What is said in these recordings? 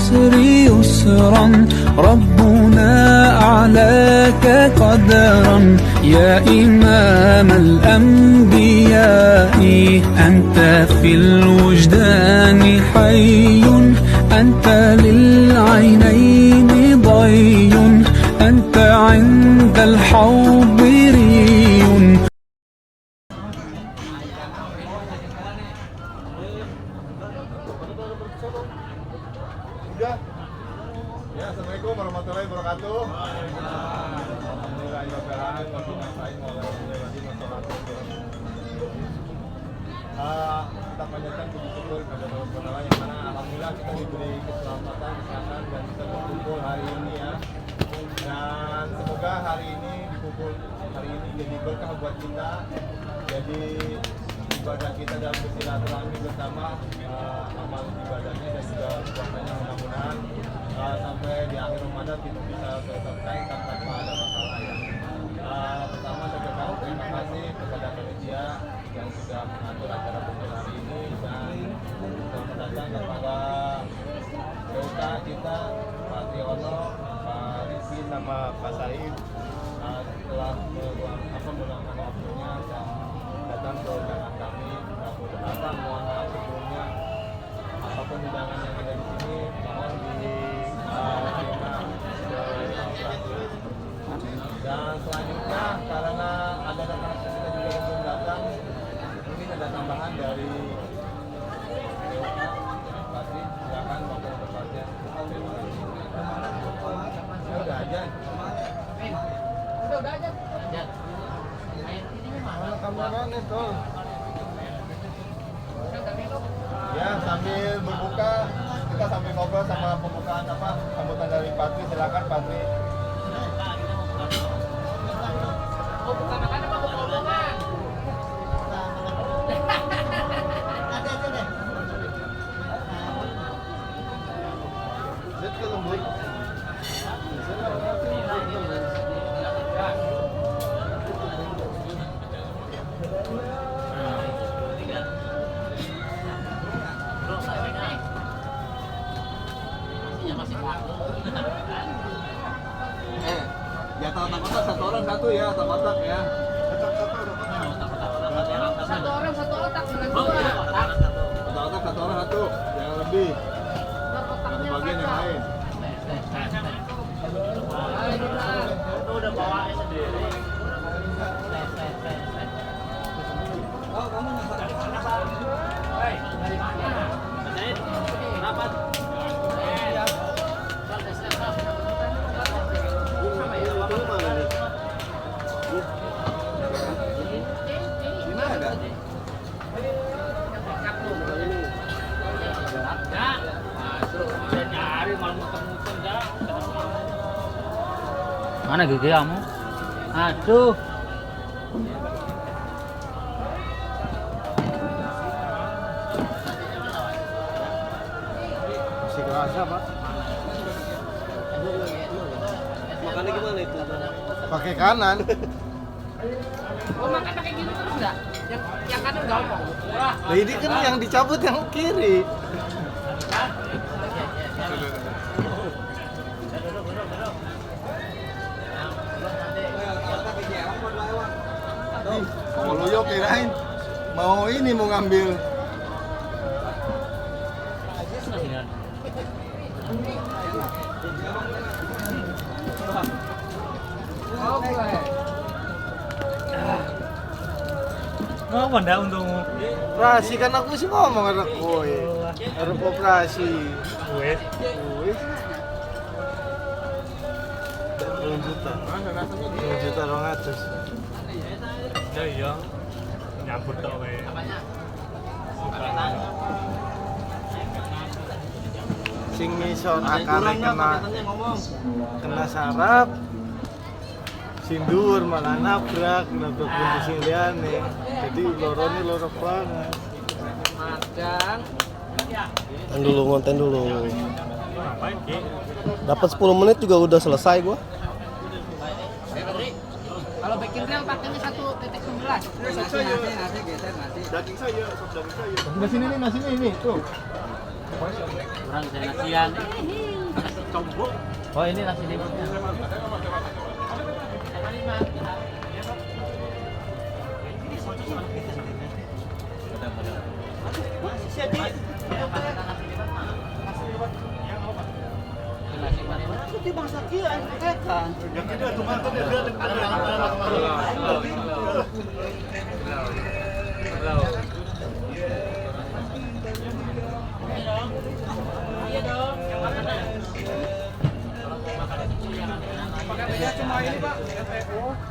العسر يسرا ربنا أعلاك قدرا يا إمام الأنبياء أنت في الوجدان حي أنت للعينين ضي أنت عند الحوض ري. Ya, Assalamualaikum warahmatullahi wabarakatuh. Kita panjatkan puji syukur kepada Allah Subhanahu yang mana alhamdulillah kita diberi keselamatan, kesehatan dan bisa berkumpul hari ini ya. Dan semoga hari ini jadi berkah buat kita. Jadi ibadah kita dalam bersilaturahmi bersama, amal ibadahnya dan juga puasanya mudah-mudahan sampai di akhir Ramadan kita bisa selesai tanpa ada masalah ya. Pertama saya ucapkan terima kasih kepada panitia yang sudah mengatur acara kumpul hari ini dan selamat datang kepada PUK kita Pak Triono, Pak Rizky sama Pak Said setelah meluangkan waktunya dan datang ke undangan kami. Mudah-mudahan mohon maaf sebelumnya apapun undangan yang ada di sini mohon diterima seperti. Dan selanjutnya karena ada rekan kita juga yang belum datang, mungkin ada tambahan dari pasti silakan waktu berpartia. Udah aja. Udah aja. Mana kameran itu? Ya, sambil berbuka kita sambil ngobrol sama pembukaan sambutan dari Patri. Silakan Patri. Mau buka makan apa mau ngomong? Ada aja deh. Lihat ke lembut. Ya kotak-kotak satu orang satu ya, kotak-kotak ya. Satu orang satu otak dengan dua. Kotak-kotak satu orang satu, jangan lebih. Satu bagian yang lain. Itu udah bawain sendiri. Oh, kamu masak apa? Hei, dari mana? Kenapa? Mana gigi kamu? Aduh. Masih kerasa, Pak. Makannya gimana itu? Pakai kanan. Oh, makan pakai gini terus enggak? Yang kanan gampang. Nah, ini kan yang dicabut yang kiri. Mau loyo kirain mau ini mau ngambil. Ngapa ndak untungmu? Operasi kan aku sih ngomong ada kowe. Harus operasi. Wes. Wis. 2 juta. 2 juta 200. Ya iya. Nyambut tok wae. Sing ngisor akare kena saraf. Sing dhuwur malah nabrak pintu sing liyane. Jadi lorone loro banget. Madang. Ngonten dulu. Ngapain Ki? Dapat 10 menit juga udah selesai gua. Kalau backing reel pakainya 1.19. Nasi geser nasi. Daging saya, sop daging saya. Sebelah sini nih nasinya ini, tuh. Kurang saya nasian. Oh ini nasi liwetnya.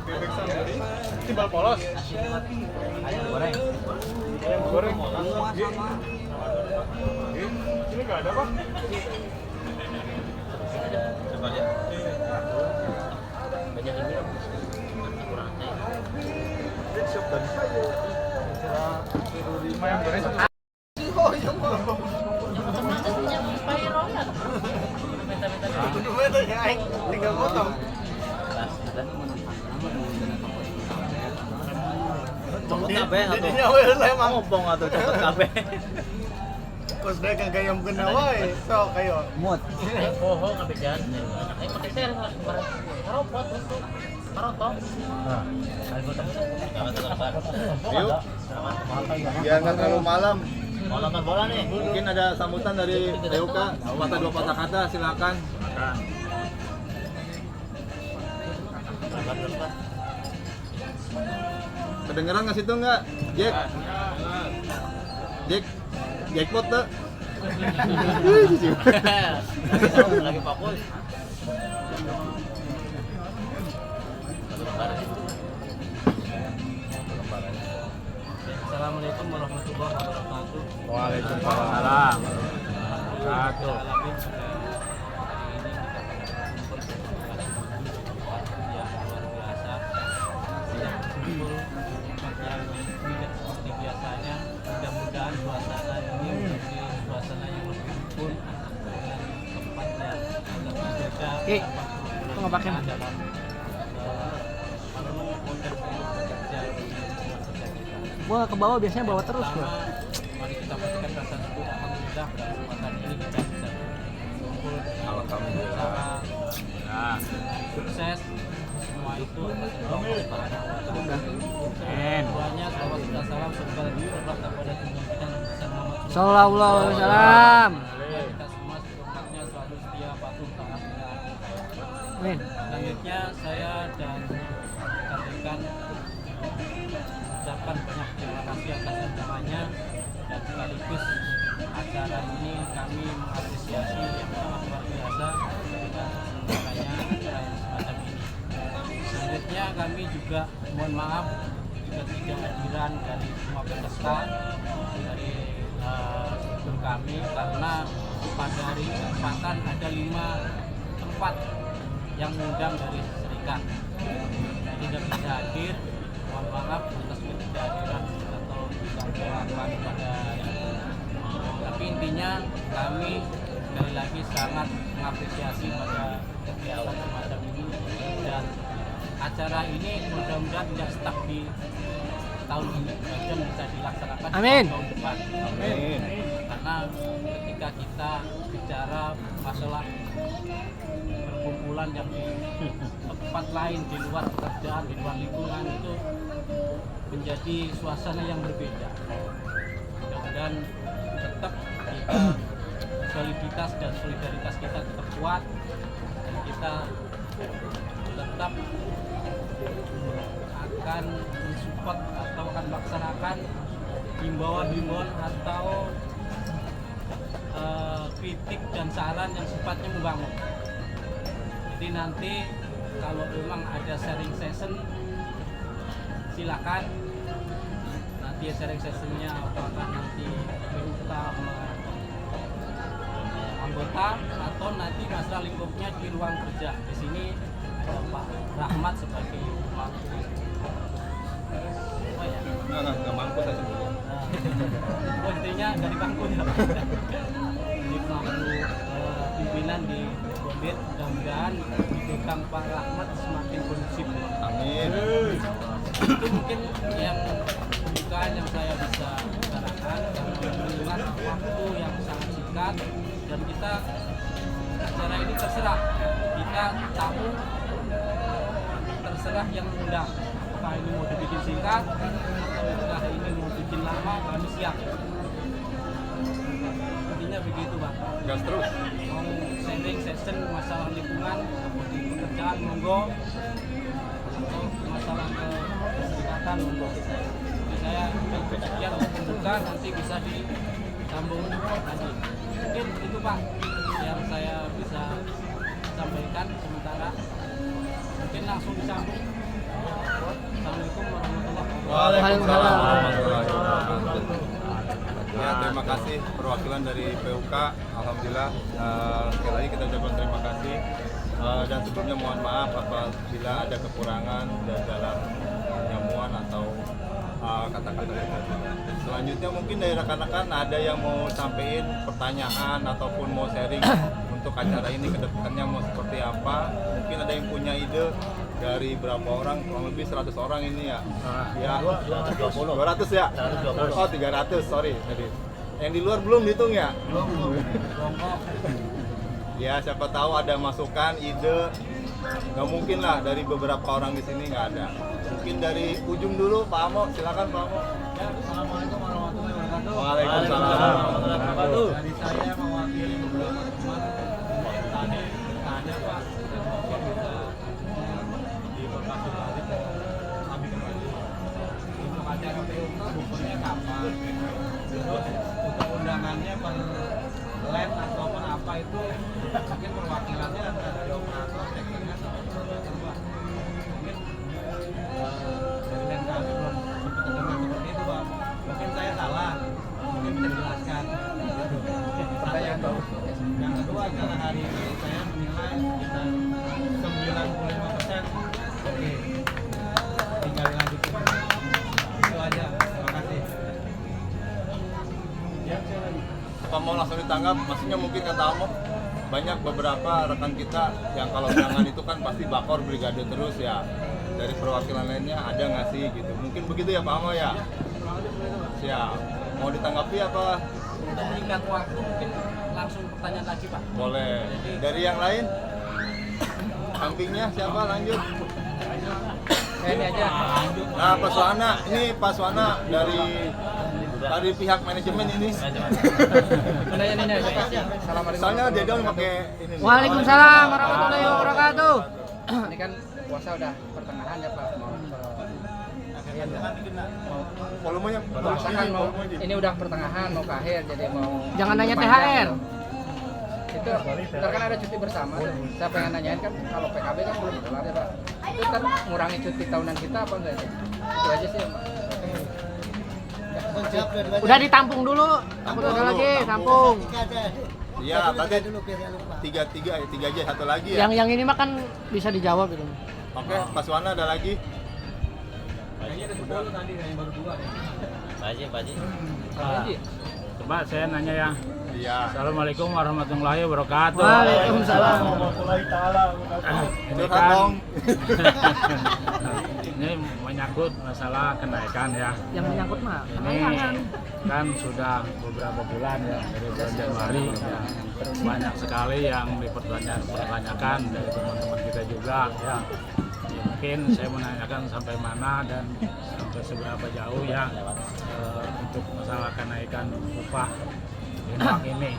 Bebek sambal, timbal polos. Ayam goreng. Ayam goreng. Ini nggak ada pak? Coba lihat. Banyak ini. Shop dan saya. Ayam goreng. Oh iya mau. Tinggal potong. Copot kabeh atau? Jadinya wes lah emang. Ngobong atau copot kabeh? Kos deh kagak yang kena wae. So kayo. Mut. Bohong kebejan. Pakai share maropot untuk marotong. Yuk. Biar nggak terlalu malam. Mau nonton bola nih? Mungkin ada sambutan dari Deuka. Patah dua patah kata silakan. Kedengeran nggak situ nggak? Jack? Jackpot tuh? Lagi fokus. Assalamualaikum warahmatullahi wabarakatuh. Waalaikumsalam. Seperti biasanya, mudah-mudahan suasana ini menjadi suasana yang lebih rukun dengan tempat yang agak berbeda. Kok nggak pakai dalam model bekerja di masa kita. Gua ke bawah biasanya bawa terus gua. Mari kita berikan rasa syukur alhamdulillah kesempatan ini kita bisa kumpul alhamdulillah. Sukses semua itu atas Allah Subhanahu wa taala. Amin. Doanya salawat dan salam segala tercurah kepada junjungan kita Nabi Muhammad Sallallahu alaihi wasallam. Kita semua secepatnya selalu setia patuh taat. Amin. Selanjutnya saya dan rekan-rekan ucapkan banyak terima kasih atas undangannya dan sekaligus acara ini kami mengapresiasi yang sangat luar biasa dengan semuanya acara yang semacam ini. Selanjutnya kami juga mohon maaf ketidakhadiran dari semua peserta dari struktur kami karena pada hari kesempatan ada 5 tempat yang mengundang dari serikat tidak bisa hadir. Mohon maaf atas ketidakhadiran atau gangguan pada tapi intinya kami sekali lagi sangat mengapresiasi pada kegiatan semacam ini dan acara ini mudah-mudahan tidak stuck di tahun ini dan bisa dilaksanakan Amin. tahun depan. Amin. Karena ketika kita bicara masalah perkumpulan yang di tempat lain di luar pekerjaan, di luar lingkungan itu menjadi suasana yang berbeda. Mudah-mudahan tetap kita soliditas dan solidaritas kita tetap kuat dan kita tetap akan mensupport atau akan melaksanakan himbauan-himbauan atau kritik dan saran yang sifatnya membangun. Jadi nanti kalau memang ada sharing session silakan. Nanti sharing sessionnya apakah nanti PUK anggota atau nanti masalah lingkupnya di ruang kerja. Di sini ada Pak Rahmat sebagai pemangku. Oh ya. Nggak mampu saya sebutnya. Oh intinya dari bangkunya. Jadi pemangku pimpinan di Bondit, mudah-mudahan dipegang Pak Rahmat semakin kondusif. Amin. Itu mungkin yang pembukaan yang saya bisa utarakan karena mengingat waktu yang sangat singkat singkat dan kita acara ini terserah kita tamu terserah yang undang, apakah ini mau dibikin singkat apakah ini mau bikin lama, kami siap. Intinya begitu Pak. Gas terus. Mau sharing session masalah lingkungan seperti pekerjaan monggo atau masalah kesehatan monggo. Jadi saya sekian untuk pembuka, nanti bisa disambung lagi. Mungkin itu Pak yang saya bisa sampaikan sementara. Mungkin langsung disambung. Assalamualaikum warahmatullahi wabarakatuh. Waalaikumsalam warahmatullahi wabarakatuh. Ya, terima kasih perwakilan dari PUK. Alhamdulillah, sekali lagi kita ucapkan terima kasih. Dan sebelumnya mohon maaf apabila ada kekurangan dalam penyamuan atau kata-kata kita. Selanjutnya mungkin dari rekan-rekan ada yang mau sampaikan pertanyaan ataupun mau sharing untuk acara ini ke depannya mau seperti apa. Mungkin ada yang punya ide dari berapa orang, kurang lebih 100 orang ini ya. Ya, 200 ya? 120. Oh, 300, sorry tadi. Yang di luar belum dihitung ya? Belum. Ya, siapa tahu ada masukan, ide. Nggak mungkin lah dari beberapa orang di sini nggak ada. Mungkin dari ujung dulu, Pak Amo, silakan Pak Amo. Ya, Assalamualaikum warahmatullahi wabarakatuh. Waalaikumsalam warahmatullahi wabarakatuh. Dari saya mewakili beberapa teman tadi tanya Pak dan mungkin bisa di Bekasi balik kami kembali untuk acara PUK bukunya kapan terus untuk undangannya per lab ataupun apa itu mungkin perwakilannya ada dari operator sektornya serba mungkin dari lain kami belum sempat ketemu seperti itu Pak, mungkin saya salah mungkin bisa dijelaskan. Pertanyaan Pak. Yang kedua acara hari ini saya menilai kita 95% oke. Tinggal lanjutin. Itu aja. Terima kasih. Apa mau langsung ditanggap? Maksudnya mungkin kata Amo banyak beberapa rekan kita yang kalau undangan itu kan pasti bakor brigade terus ya. Dari perwakilan lainnya ada nggak sih gitu? Mungkin begitu ya Pak Amo ya? Siap. Mau ditanggapi apa? Untuk meningkat waktu mungkin langsung pertanyaan lagi Pak. Boleh. Dari yang lain? Sampingnya siapa? Lanjut. Ini aja. Nah, Pak Suwana, ini Pak Suwana dari pihak manajemen ini. Pertanyaan ini aja. Assalamualaikum. Soalnya dia dong pakai ini. nih. Waalaikumsalam warahmatullahi wabarakatuh. Ini kan puasa udah pertengahan ya Pak. Volumenya Puasa kan mau ini udah pertengahan mau ke akhir jadi mau Jangan nanya panjang. THR. Itu ntar kan ada cuti bersama tuh. Saya pengen nanyain kan kalau PKB kan belum kelar ya Pak. Itu kan ngurangi cuti tahunan kita apa enggak ya? Itu aja sih ya Pak. Udah ditampung dulu. Takut ada lagi, tampung. Iya, tadi tiga aja satu lagi ya. Yang ini mah kan bisa dijawab itu. Oke, Pak Suwana ada lagi. Kayaknya ada 10 tadi yang baru 2 ya. Coba saya nanya ya. Iya. Assalamualaikum warahmatullahi wabarakatuh. Waalaikumsalam. Ini Curhat kan dong. ini menyangkut masalah kenaikan ya. Yang menyangkut mah Ini kan sudah beberapa bulan ya dari bulan Januari ya. Banyak sekali yang dipertanyakan dari teman-teman kita juga ya. Ya, mungkin saya menanyakan sampai mana dan sampai seberapa jauh ya untuk masalah kenaikan upah Denmark ini.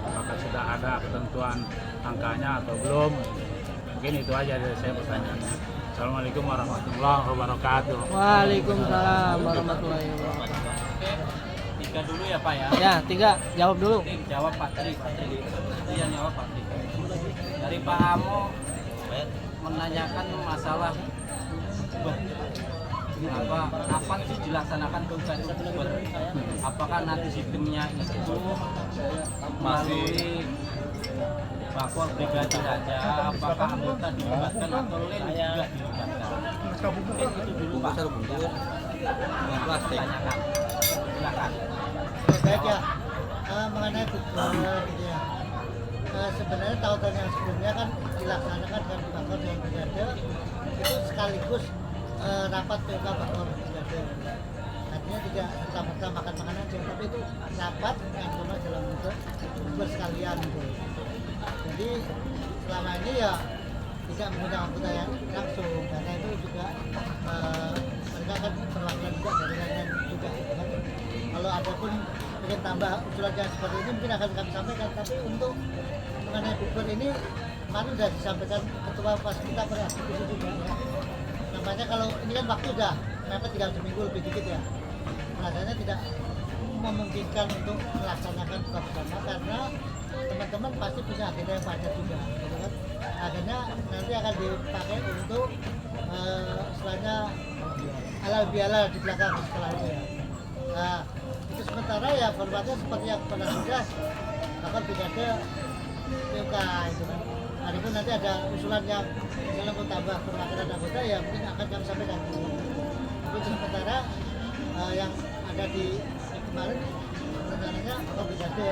Apakah sudah ada ketentuan angkanya atau belum? Mungkin itu aja dari saya pertanyaannya. Assalamualaikum warahmatullahi wabarakatuh. Waalaikumsalam warahmatullahi wabarakatuh. Oke, 3 dulu ya Pak ya. Ya, 3 jawab dulu. Jawab Pak Tri. Iya jawab Pak Tri. Dari Pak Amo menanyakan masalah apa sih dilaksanakan kegiatan Uber? Apakah nanti sistemnya itu melalui bakor brigade saja? Apakah anggota dilibatkan atau lain juga dilibatkan? Itu dulu Pak. Tanyakan. Silakan. Baik ya, mengenai Uber gitu ya. Sebenarnya tahun-tahun yang sebelumnya kan dilaksanakan dengan bakor dengan brigade itu sekaligus rapat PUK bakor brigade. Nah artinya tidak serta-merta makan makanan aja, tapi itu rapat yang cuma dalam bentuk bubur sekalian gitu. Jadi selama ini ya tidak menggunakan angkutan yang langsung, karena itu juga mereka kan perwakilan juga dari lain juga kan. Kalau ada pun ingin tambah usulan yang seperti ini mungkin akan kami sampaikan, tapi untuk mengenai bubur ini kemarin sudah disampaikan ketua pas kita beraktivitas juga ya. Namanya kalau ini kan waktu udah mepet tinggal seminggu lebih dikit ya, rasanya tidak memungkinkan untuk melaksanakan buka bersama karena teman-teman pasti punya agenda yang padat juga gitu kan. Akhirnya nanti akan dipakai untuk istilahnya halal bihalal di belakang setelah itu ya. Nah itu sementara ya formatnya seperti yang pernah sudah akan brigade PUK itu kan. Adapun nanti ada usulan yang misalnya mau tambah perwakilan anggota ya mungkin akan kami sampaikan. Tapi sementara yang ada di kemarin rencananya akan brigade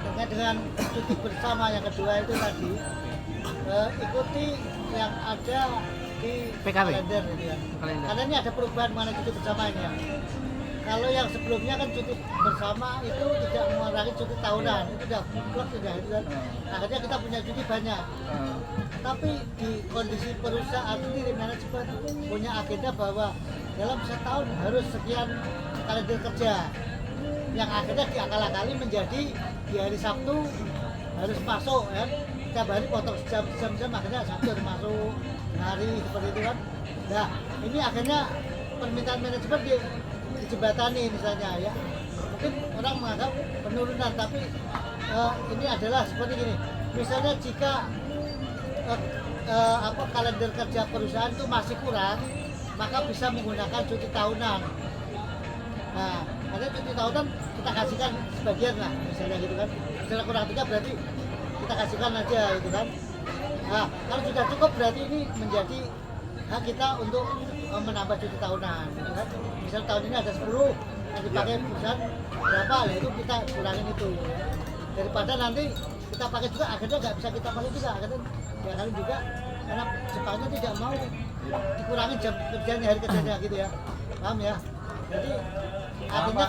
terkait dengan cuti bersama yang kedua itu tadi ikuti yang ada di PKW. kalender gitu ya. Kalender. Karena ini ada perubahan mengenai cuti bersama ini ya. Kalau yang sebelumnya kan cuti bersama itu tidak mengurangi cuti tahunan, itu sudah mutlak sudah itu kan. Akhirnya kita punya cuti banyak. Tapi di kondisi perusahaan sendiri manajemen punya agenda bahwa dalam setahun harus sekian kalender kerja. Yang akhirnya diakal-akali menjadi di hari Sabtu harus masuk ya. Setiap hari potong jam-jam akhirnya Sabtu harus masuk hari seperti itu kan. Nah ini akhirnya permintaan manajemen di jembatani misalnya ya. Mungkin orang menganggap penurunan tapi ini adalah seperti ini. Misalnya jika kalender kerja perusahaan itu masih kurang, maka bisa menggunakan cuti tahunan. Nah, ada cuti tahunan kita kasihkan sebagian lah, misalnya gitu kan. Misalnya kurang 3 berarti kita kasihkan aja gitu kan. Nah, kalau sudah cukup berarti ini menjadi hak kita untuk menambah cuti tahunan gitu kan. Misal tahun ini ada 10 yang dipakai perusahaan berapa, lah itu kita kurangin itu ya. Daripada nanti kita pakai juga akhirnya nggak bisa kita pakai juga, akhirnya ya kali juga karena Jepangnya tidak mau dikurangi jam kerjanya, hari kerjanya gitu ya, paham ya. Jadi akhirnya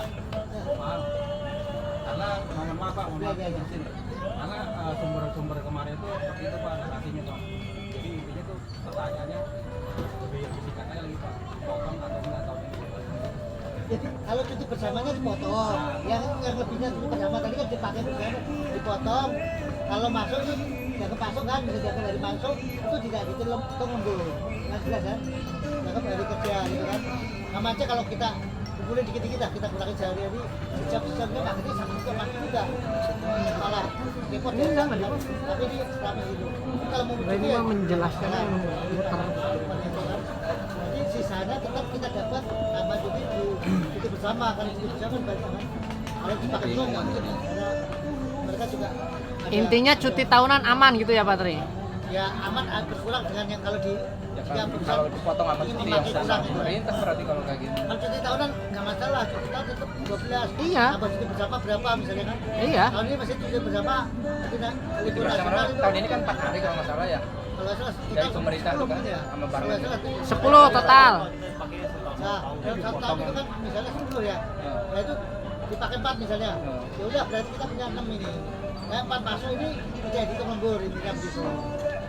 Karena mohon maaf Pak, karena sumber-sumber kemarin itu seperti itu Pak narasinya Pak. Jadi intinya tuh pertanyaannya lebih disingkatnya lagi Pak, potong atau enggak tahun ini. jadi kalau cuti bersamanya dipotong, yang lebihnya cuti bersama tadi kan dipakai misalnya dipotong. Kalau masuk itu jangan masuk kan, bisa jaga dari masuk itu tidak gitu lembur, nggak jelas kan? Jangan dari kerja gitu kan. Sama aja kalau kita kumpulin dikit-dikit lah, kita kurangin sehari-hari sejam-sejamnya akhirnya sama juga masuk juga malah repot ya, tapi ini selama itu kalau mau Ini mah menjelaskan yang jadi sisanya tetap kita dapat tambah cuti bersama kan, cuti bersama kan banyak kan. Kalau dipakai dulu nggak mungkin karena mereka juga ada, intinya cuti tahunan aman gitu ya Pak Tri? ya aman berkurang dengan yang kalau di Ya, kalau dipotong sama cuti yang sama pemerintah berarti kalau kayak gini. Kalau cuti tahunan nggak masalah, cuti tahun tetap 12. Iya. Tambah cuti bersama berapa misalnya kan? Iya. Tahun ini masih cuti bersama, tapi libur Bersama nasional itu. tahun ini kan 4 hari kalau nggak salah ya. Kalau nggak salah Dari pemerintah itu kan, ya. sama barengan. 10 total. Nah, dalam satu tahun itu kan misalnya 10 ya. Nah itu dipakai 4 misalnya. Ya udah berarti kita punya 6 ini. Nah 4 masuk ini tidak dihitung lembur intinya begitu.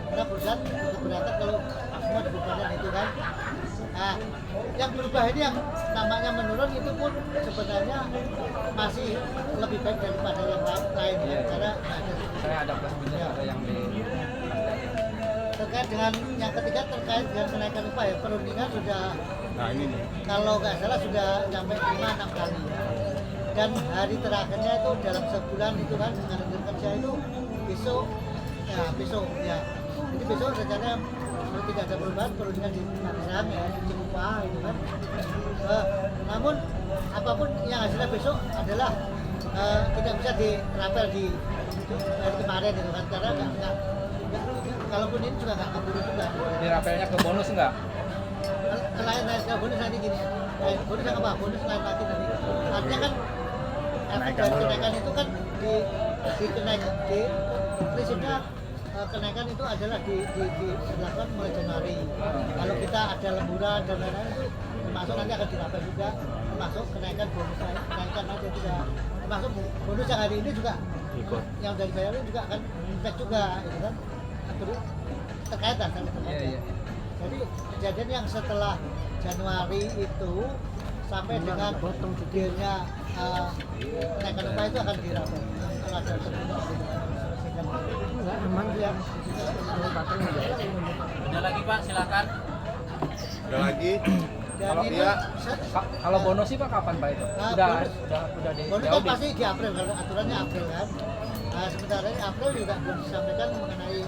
Karena perusahaan keberatan kalau semua dibebankan itu kan. Nah, yang berubah ini yang namanya menurun itu pun sebenarnya masih lebih baik daripada yang lain ya. Karena Saya ada plus minus ada yang di terkait dengan yang ketiga terkait dengan kenaikan upah ya, perundingan sudah, Nah ini nih. kalau nggak salah sudah sampai 5-6 kali dan hari terakhirnya itu dalam sebulan itu kan kalender kerja itu besok ya jadi besok rencananya kalau tidak ada perubahan perundingan di Tangerang ya di upah itu kan. Namun apapun yang hasilnya besok adalah tidak bisa dirapel di hari kemarin itu kan, karena nggak kalaupun ini juga nggak keburu juga. Di rapelnya ke bonus enggak? Lain bonus nanti gini ya. Bonus yang apa? Bonus lain lagi nanti. Artinya kan efek dari kenaikan itu kan di prinsipnya kenaikan itu adalah dilakukan mulai Januari. Kalau kita ada lemburan dan lain-lain itu termasuk nanti akan dirapel juga, termasuk kenaikan bonus kenaikan aja juga, termasuk bonus yang hari ini juga Ikut. yang dari bayarin juga akan impact juga, itu kan terus terkait lah saling terkait. Iya, iya. Jadi kejadian yang setelah Januari itu sampai dengan dealnya kenaikan upah itu akan dirapel. Kalau ada memang ya. Ada lagi Pak, silakan. Ada lagi. Dan Kalau ini dia Kalau bonus sih Pak kapan Pak itu? Nah, Udah di bonus kan audit. pasti di April, karena aturannya April kan. Nah, sementara ini April juga belum disampaikan mengenai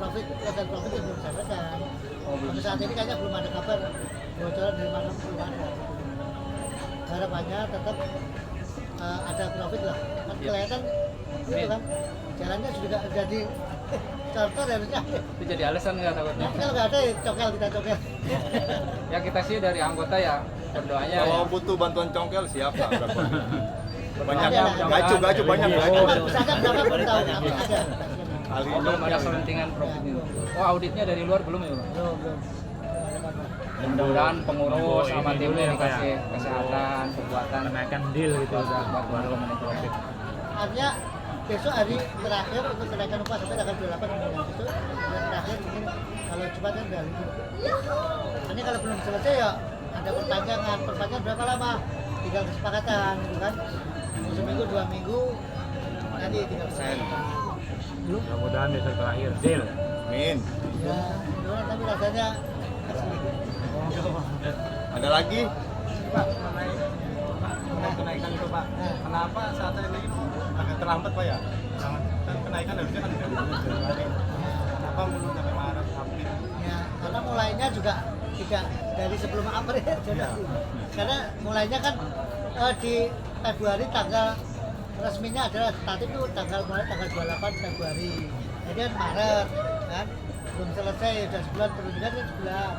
profit dan profit yang belum disampaikan. Sampai saat ini kayaknya belum ada kabar bocoran dari mana, belum ada. Harapannya tetap ada profit lah. Kan kelihatan itu kan jalannya sudah jadi contoh harusnya. Itu jadi alasan nggak takutnya? Nanti kalau nggak ada ya cokel, kita cokel. Ya kita sih dari anggota ya berdoanya kalau ya. butuh bantuan congkel siapa? Berapa? Banyak Ada lah. gacu banyak gacu. Misalnya berapa per tahun ada. Kali Oh, belum ada congkel. selentingan profitnya. Oh auditnya dari luar belum ya Pak? Belum. Mudah-mudahan pengurus sama Ini timnya dulu ya, Pak, ya? dikasih kesehatan, kekuatan. Kenaikan deal gitu udah baru profit. Artinya besok hari terakhir untuk kenaikan upah sampai tanggal 28 kemudian besok hari terakhir mungkin kalau cepat kan udah libur. Ini kalau belum selesai ya ada perpanjangan berapa lama? Tinggal kesepakatan gitu kan. Seminggu 2 minggu nanti tinggal kesepakatan. Mudah-mudahan besok terakhir deal. Amin. Ya, tapi rasanya Ada lagi? Pak, mengenai kenaikan itu Pak. Kenapa saat ini agak terlambat Pak ya? Kan kenaikan harusnya kan sudah bulan Januari. Kenapa mundur sampai Maret, April? ya karena mulainya juga tidak dari sebelum April karena mulainya kan di Februari tanggal resminya adalah tentatif itu mulai tanggal 28 Februari jadi kan Maret kan belum selesai sudah sebulan perundingan kan sebulan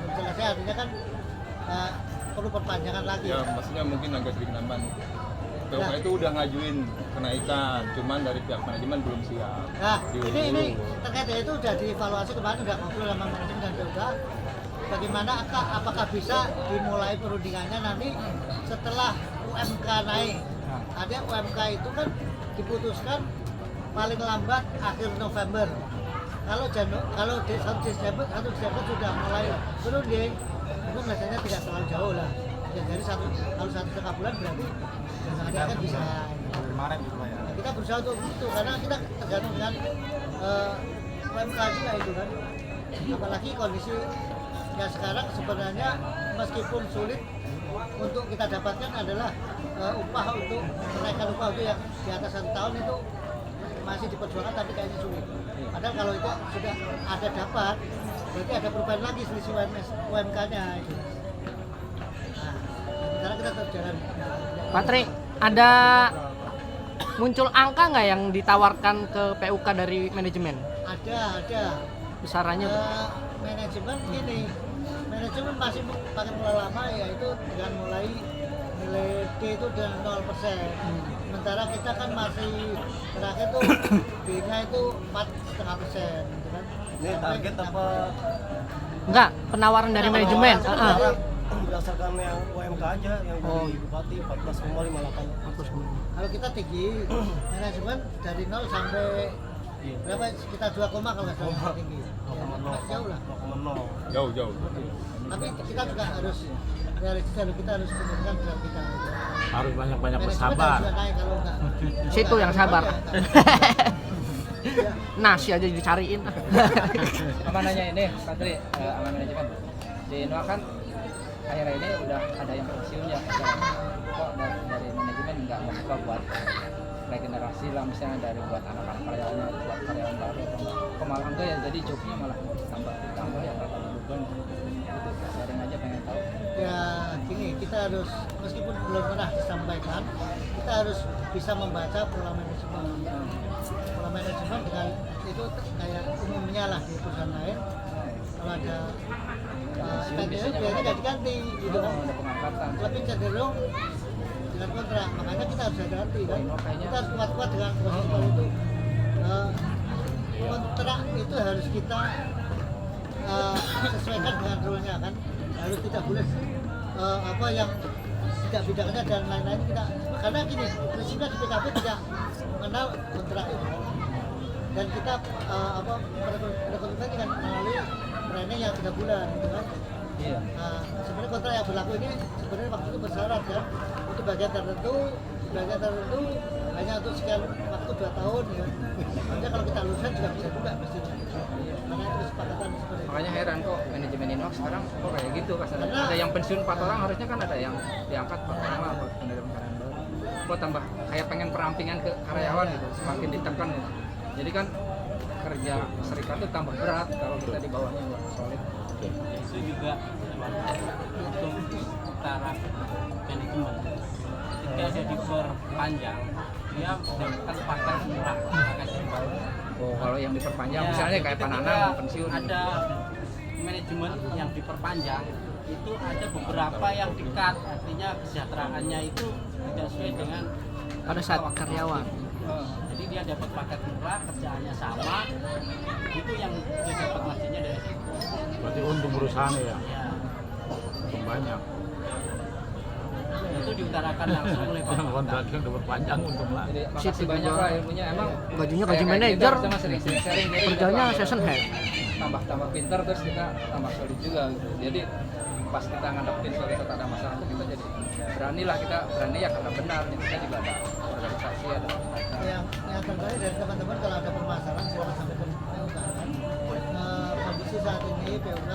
belum selesai artinya kan perlu perpanjangan lagi Ya, maksudnya mungkin agak sedikit nambah. PUK itu udah ngajuin kenaikan, cuman dari pihak manajemen belum siap. Nah, Diurus ini dulu. terkait dengan itu sudah dievaluasi kemarin udah ngobrol sama manajemen dan PUK. Bagaimana apakah bisa dimulai perundingannya nanti setelah UMK naik? Ada UMK itu kan diputuskan paling lambat akhir November. Kalau 1 Desember sudah mulai berunding, itu biasanya tidak terlalu jauh lah. Ya, jadi kalau 1,5 bulan berarti biasanya kan bisa. Maret gitu Pak ya. Nah, kita berusaha untuk itu karena kita tergantung dengan UMK juga itu kan. Apalagi kondisi ya sekarang sebenarnya meskipun sulit untuk kita dapatkan adalah upah untuk kenaikan upah itu yang di atas 1 tahun itu masih diperjuangkan tapi kayaknya sulit. Padahal kalau itu sudah ada dapat berarti ada perubahan lagi selisih UMK-nya itu. Nah, sekarang kita tetap jalan. Pak Tri, ada muncul angka nggak yang ditawarkan ke PUK dari manajemen? Ada. Besarannya Manajemen gini, manajemen masih pakai pola lama yaitu dengan mulai nilai D itu dengan 0%. Sementara kita kan masih terakhir tuh B-nya itu 4,5% gitu kan. Ini target apa? enggak, penawaran dari manajemen. Berdasarkan yang UMK aja, yang Oh. dari Bupati 14,58. Kalau kita tinggi, manajemen dari 0 sampai berapa? Sekitar 2, kalau nggak salah tinggi. Ya, jauh lah. 2,0. Jauh. Tapi kita juga harus realistis, kita harus menurunkan berat kita. Harus banyak-banyak Manajemen bersabar. juga naik kalau nggak. Situ yang sabar. Ya. Nasi aja dicariin. Sama nanya ini, Pak Tri, sama manajemen. Di Indoa kan akhir-akhir ini udah ada yang pensiun ya. Kok dari manajemen nggak membuka buat regenerasi lah, misalnya dari buat anak-anak karyawannya, buat karyawan baru atau enggak? Kok malah enggak ya, jadi jobnya malah tambah ya berapa beban itu sharing aja pengen tahu. Ya gini, kita harus meskipun belum pernah disampaikan, kita harus bisa membaca pola manajemen. Pola manajemen dengan itu kayak umumnya lah di perusahaan lain. Kalau ada pensiun biasanya nggak diganti, gitu kan? Ada pengangkatan. Lebih cenderung dengan kontrak, makanya kita harus hati-hati kan. Kita harus kuat-kuat dengan posisi itu. Kontrak itu harus kita sesuaikan dengan rule-nya kan, harus tidak boleh apa yang tidak bidangnya dan lain-lain kita, karena gini prinsipnya di PKB tidak mengenal kontrak itu dan kita perekonomian kan melalui training yang 3 bulan gitu kan. Iya. Sebenarnya kontrak yang berlaku ini sebenarnya waktu itu bersyarat kan, untuk bagian tertentu hanya untuk sekian waktu 2 tahun ya. Makanya kalau kita lulusan juga bisa juga mestinya. Karena itu kesepakatan seperti itu. Makanya heran kok manajemen Inox sekarang kok kayak gitu kasarnya. Ada yang pensiun 4 orang, harusnya kan ada yang diangkat 4 orang lah buat penerimaan karyawan baru. Kok tambah kayak pengen perampingan ke karyawan gitu, semakin ditekan gitu. Jadi kan kerja serikat itu tambah berat kalau kita di bawahnya nggak solid. Itu juga untuk taraf manajemen. Ketika dia diperpanjang, dia mendapatkan paket murah, paket murah. Oh, kalau yang diperpanjang Ya, misalnya kayak ketika Pananang pensiun. ada manajemen yang diperpanjang, itu ada beberapa yang di-cut, artinya kesejahteraannya itu tidak sesuai dengan Pada saat karyawan. Jadi dia dapat paket murah, kerjaannya sama, itu yang dia dapat marginnya dari situ. Berarti untung perusahaannya ya, Ya, untung banyak. itu diutarakan langsung oleh Yang Bapak. kontraknya udah berpanjang untung lah. Jadi makasih banyak lah ilmunya. Emang Gajinya kayak gaji gitu, manajer, kita sering-sering sharing jadi kerjanya kita season head. tambah pinter terus kita tambah solid juga gitu. Jadi pas kita ngadepin suatu saat ada masalah tuh kita jadi berani ya karena benar. Jadi kita juga ada organisasi ada. yang terbaik dari teman-teman kalau ada permasalahan silakan sampaikan ke PUK kan. Kondisi saat ini PUK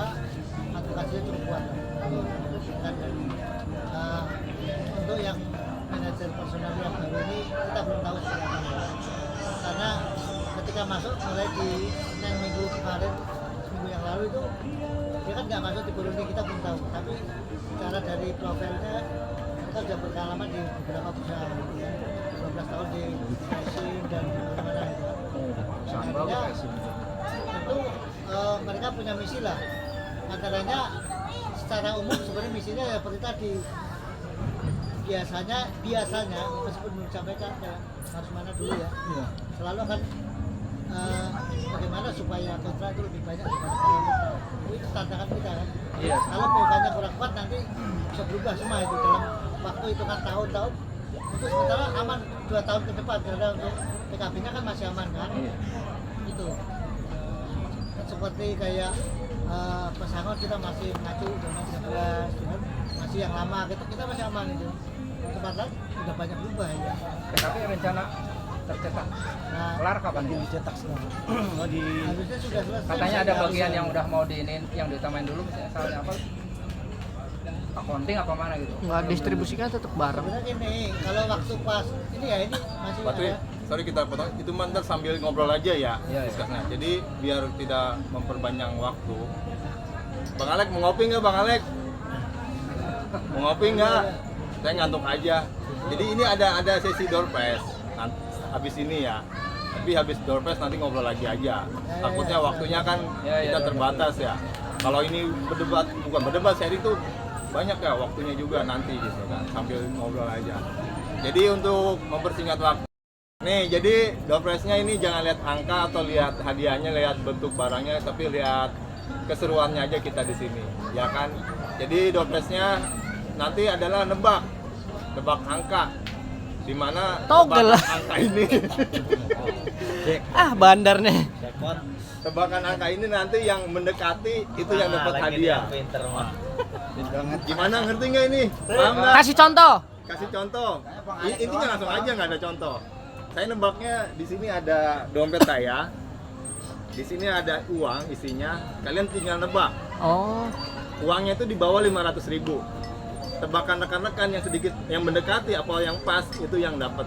advokasinya cukup kuat dan untuk yang manajer personal yang baru ini kita belum tahu seperti apa karena ketika masuk mulai di minggu kemarin, seminggu yang lalu itu dia kan nggak masuk di Burundi, kita belum tahu, tapi secara dari profilnya kita sudah berpengalaman di beberapa perusahaan 12 tahun di Aisin dan di mana-mana gitu. Perusahaan bagus Artinya, kayak sini. tentu mereka punya misi lah, antaranya secara umum sebenarnya misinya ya seperti tadi, biasanya meskipun belum disampaikan ke Mas Mana dulu ya, selalu akan bagaimana supaya kontrak itu lebih banyak daripada karyawan. Itu tantangan kita kan. Iya. Kalau PUK-nya kurang kuat nanti bisa berubah semua itu dalam waktu hitungan tahun-tahun. Untuk sementara aman 2 tahun ke depan, karena untuk PKB-nya kan masih aman kan. Itu seperti kayak pesangon kita masih mengacu dengan 13 kan? Masih yang lama gitu, kita masih aman itu. Tempat lain udah banyak berubah ya. Tapi rencana tercetak Nah, kelar kapan? Dicetak semua. harusnya sudah selesai. Katanya ada bagian yang udah mau diinin, yang diutamain dulu misalnya apa? Accounting apa mana gitu. Nggak distribusikan tetap bareng. Sebenarnya gini, kalau waktu pas ini ya ini masih Pak Tri, ada. sorry kita potong, itu mantar sambil ngobrol aja ya, Iya. diskusnya. Jadi biar tidak memperpanjang waktu. Bang Alek mau ngopi nggak Bang Alek? Mau ngopi nggak? Saya ngantuk aja. Jadi ini ada sesi door prize habis ini ya. Tapi habis door prize nanti ngobrol lagi aja. Takutnya waktunya kan kita terbatas ya. Kalau ini bukan berdebat, sharing tuh banyak ya waktunya juga nanti gitu kan, sambil ngobrol aja. Jadi untuk mempersingkat waktu, nih jadi door prize-nya ini jangan lihat angka atau lihat hadiahnya, lihat bentuk barangnya, tapi lihat keseruannya aja kita di sini, ya kan. Jadi door prize-nya nanti adalah nebak angka, di mana Togel lah. angka ini. Bandarnya. Tebakan angka ini nanti yang mendekati itu yang dapat hadiah. Gimana, ngerti nggak ini? Paham nggak? Kasih contoh. Kasih contoh. Intinya langsung aja, nggak ada contoh. Saya nebaknya di sini ada dompet saya. Di sini ada uang isinya. Kalian tinggal nebak. Oh, Uangnya itu di bawah 500.000. Tebakan rekan-rekan yang sedikit yang mendekati apa yang pas itu yang dapat.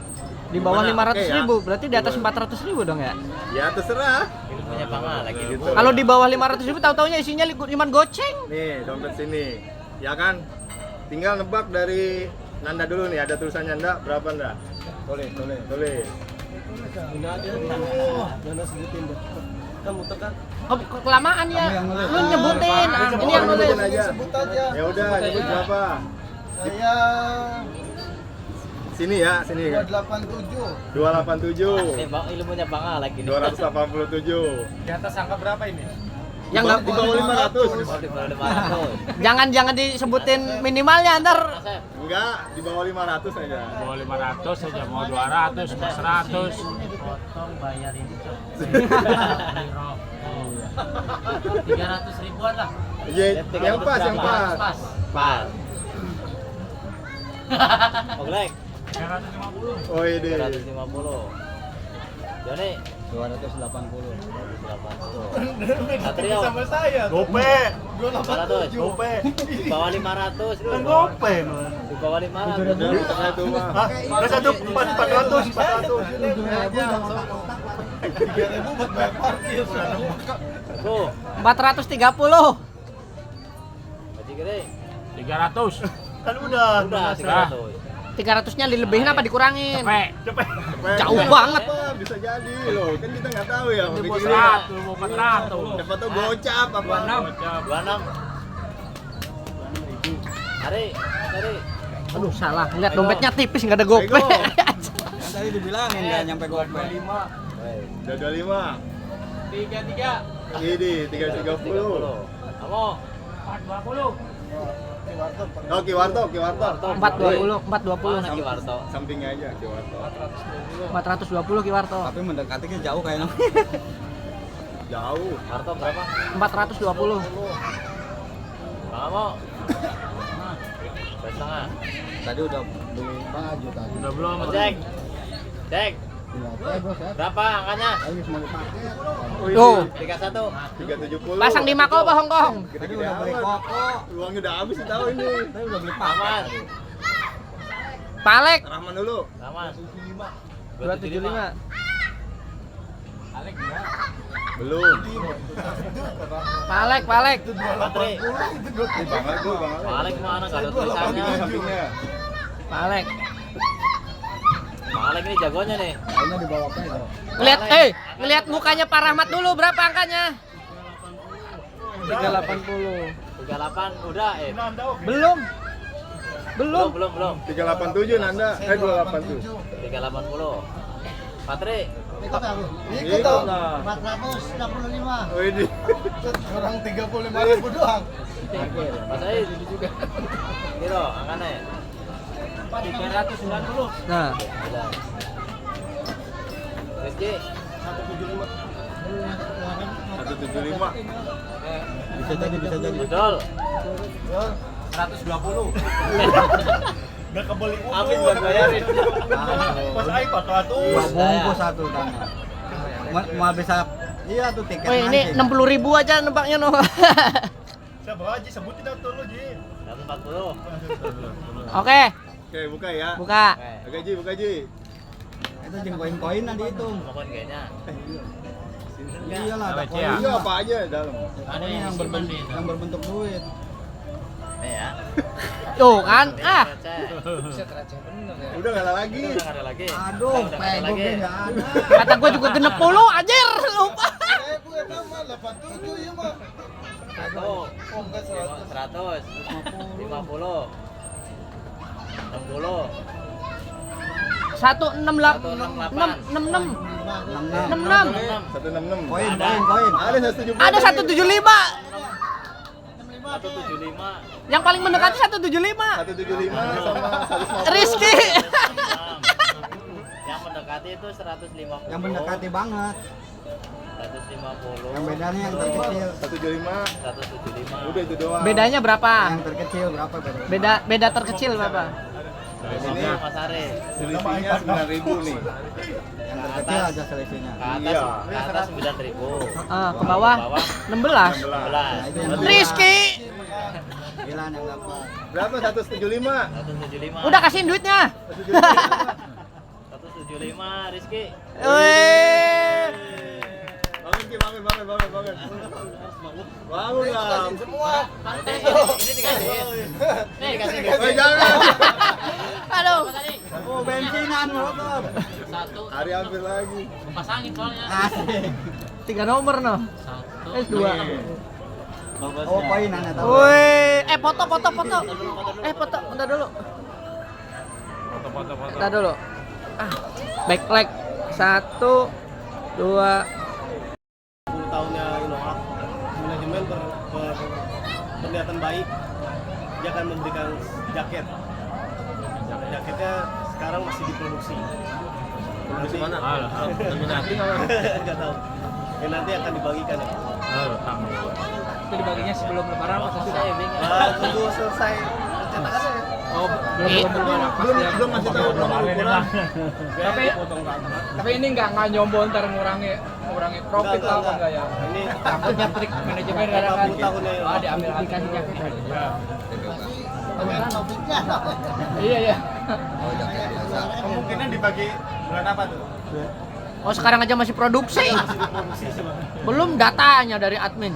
di bawah Gimana? 500.000 Oke ya? berarti di atas 400.000 dong ya? Ya terserah. Ilmunya Bang lagi Gitu. Kalau di bawah 500.000 tahu-taunya isinya cuma goceng. Nih dompet sini, ya kan? Tinggal nebak dari Nanda dulu nih, ada tulisannya Nanda berapa Nanda? Tulis. Ini aja. Jangan sebutin deh. Kamu tekan. Oh, kelamaan ya. Lu nyebutin. Ini yang nulis. Nyebutin aja. Sebut aja. Ya udah, nyebut berapa? Saya Sini ya, sini. 287. 287. Bang ilmunya Bang lagi 287. Di atas angka berapa ini? Yang nggak Di bawah 500. jangan disebutin minimalnya ntar. Enggak, di bawah 500 aja. Mau 500 saja, mau 200, mau 100. Potong bayar ini Cok. Beli rokok. 300 ribuan lah. Iya, yang pas, yang pas. Pas. Oglek 350. Oh ini. 150. Joni 280. 280. Satrio Sama saya. Gope. 200. Gope. Di bawah 500 dulu. Kan gope. Di bawah 500. Dari satu mah. Ada satu 400. 3.000 buat bayar parkir. Tuh, 430. Haji Gede. 300. Kan udah. Udah 300. 300-nya dilebihin apa dikurangin? Cepet. Jauh banget. Apa? Bisa jadi loh. Kan kita nggak tahu ya. Mau Pikirnya 100, mau 400. siapa tuh gocap apa? 26. Hari. Aduh salah, lihat dompetnya tipis nggak ada gope. Kan tadi dibilangin nggak nyampe gope. Udah 25. 33. Ini 330. Kamu 420. Oh, Kiwarto. 420. mana Kiwarto? Sampingnya aja Kiwarto. 420 Kiwarto. Tapi mendekatinya jauh kayaknya. Jauh. Kiwarto berapa? 420. Kamu? Setengah. Tadi udah beli baju tadi. Udah belum? Cek. Berapa angkanya? Lagi semua dipakai. Tuh, 31. 370. pasang di Mako apa Hongkong? Tadi udah beli koko. Uangnya udah habis tahu ini. Tadi udah beli Aman. Palek Rahman dulu. Aman. 275. Belum. Palek. Patri. Bang Algo. Balik mana? Gak ada Sampingnya, tulisannya. sampingnya. Palek. Balik ini jagonya nih. Kayaknya di bawah apa itu? Ngelihat mukanya Pak Rahmat dulu berapa angkanya? 380. 38 udah Belum. belum 387 Nanda. 280. 380. Patri. Ikut aku. Ikut dong. 465. Oh ini. Orang 35.000 doang. Mas Aid juga. Gitu angkanya. 390. Nah, Udah. Rizky 175. Bisa jadi. betul. 120. Udah kebeli utuh. Amin buat bayarin. Pas air 400. Dua bungkus satu tanya. Mau bisa iya tuh tiket. woi ini 60.000 aja nempaknya no. Siapa Haji sebutin dah tuh lu Ji. 140. Oke, Oke, buka ya. buka. Oke, buka Ji. Itu jeung koin-koin nanti itu. Pokoknya kayaknya. Iyalah ada Ada koin. ya. Iya apa aja dalam. Ada Ini yang simpan di yang berbentuk duit. Nih ya. Tuh kan, ah. Udah nggak ada lagi. Udah nggak ada lagi. Aduh, Udah nggak ada lagi. enggak ada. Kata gue juga genep 10, anjir, lupa. Gue nama 87 ya mah. Satu. Oh enggak 100. 50. 60. 168 66 66. 166. Koin. Ada 170. Ada 175. 175. Yang paling mendekati 175. 175 sama 150. Rizky. Yang mendekati itu 150. Yang mendekati banget. 150. Yang bedanya yang terkecil. 175. 175. Udah itu doang. Bedanya berapa? Yang terkecil berapa beda? Beda terkecil berapa? Ini Mas Are. selisihnya 9.000 nih. Yang terkecil aja selisihnya. Ke atas, Iya. ke atas 9.000. Ke bawah 16. 11. Rizky. Gila yang dapat. Berapa? 175. 175. Udah kasihin duitnya. 175 Rizky. Weh. Bangun Ki, bangun. Bangun lah. Ini dikasih. Nih dikasih. Eh jangan. Aduh. Oh, bensinan motor. Satu. Hari hampir lagi. Pasangin soalnya. Asik. 3 nomor no. Satu. S2. Oh, koin anda tahu. Woi, foto. Foto dulu. Foto. Foto dulu. Ah, backlight 1 2 tahunnya Inoak manajemen berniatan baik, dia akan memberikan jaket. Jaketnya sekarang masih diproduksi. Produksi mana? Terminati Nggak tahu. Yang nanti akan dibagikan. alhamdulillah. Itu dibaginya sebelum lebaran apa sesudah ya, Bing? Tunggu selesai pencetakannya. Oh, belum Masih tahu belum ukuran. Tapi ini nggak nyombol ntar ngurangi profit Enggak, lah apa enggak ya? Ini Takutnya trik manajemen kadang-kadang 50 tahun ya. oh diambil aplikasi jaket. Beneran topiknya. Iya iya. Kemungkinan dibagi bulan apa tuh? Oh sekarang aja masih produksi. Belum datanya dari admin.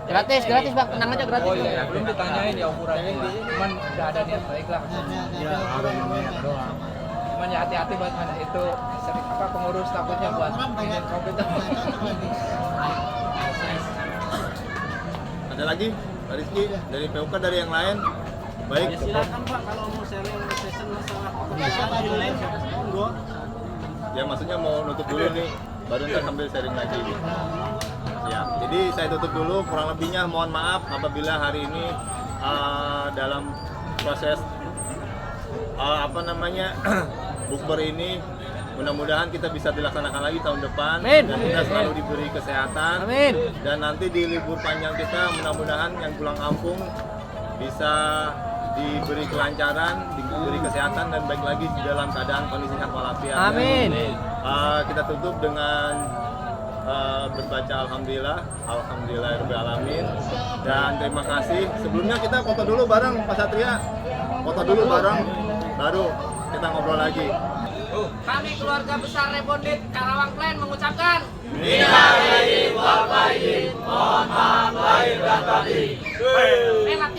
Gratis bang, tenang aja gratis. Oh iya, belum ditanyain ya ukurannya. Cuman udah ada niat baik lah. Cuman ya hati-hati buat mana itu sering apa pengurus takutnya buat ingin profit. Ada lagi? Pak Rizky, dari PUK, dari yang lain? Baik. Silakan Pak kalau mau sharing session masalah Monggo. Ya maksudnya mau nutup dulu nih, baru ntar sambil sharing lagi. Ya, jadi saya tutup dulu. Kurang lebihnya mohon maaf apabila hari ini dalam proses bukber ini mudah-mudahan kita bisa dilaksanakan lagi tahun depan. Amin. Dan kita selalu diberi kesehatan. Amin. Dan nanti di libur panjang kita mudah-mudahan yang pulang kampung bisa diberi kelancaran, diberi kesehatan dan baik lagi di dalam keadaan kondisi sehat walafiat. Amin. Kita tutup dengan berbaca alhamdulillahirabbil alamin, dan terima kasih. Sebelumnya kita foto dulu bareng Pak Satria, foto dulu bareng, baru kita ngobrol lagi. Kami keluarga besar Rebondit Karawang Plan mengucapkan Minal aidin wal faizin, mohon maaf lahir dan batin.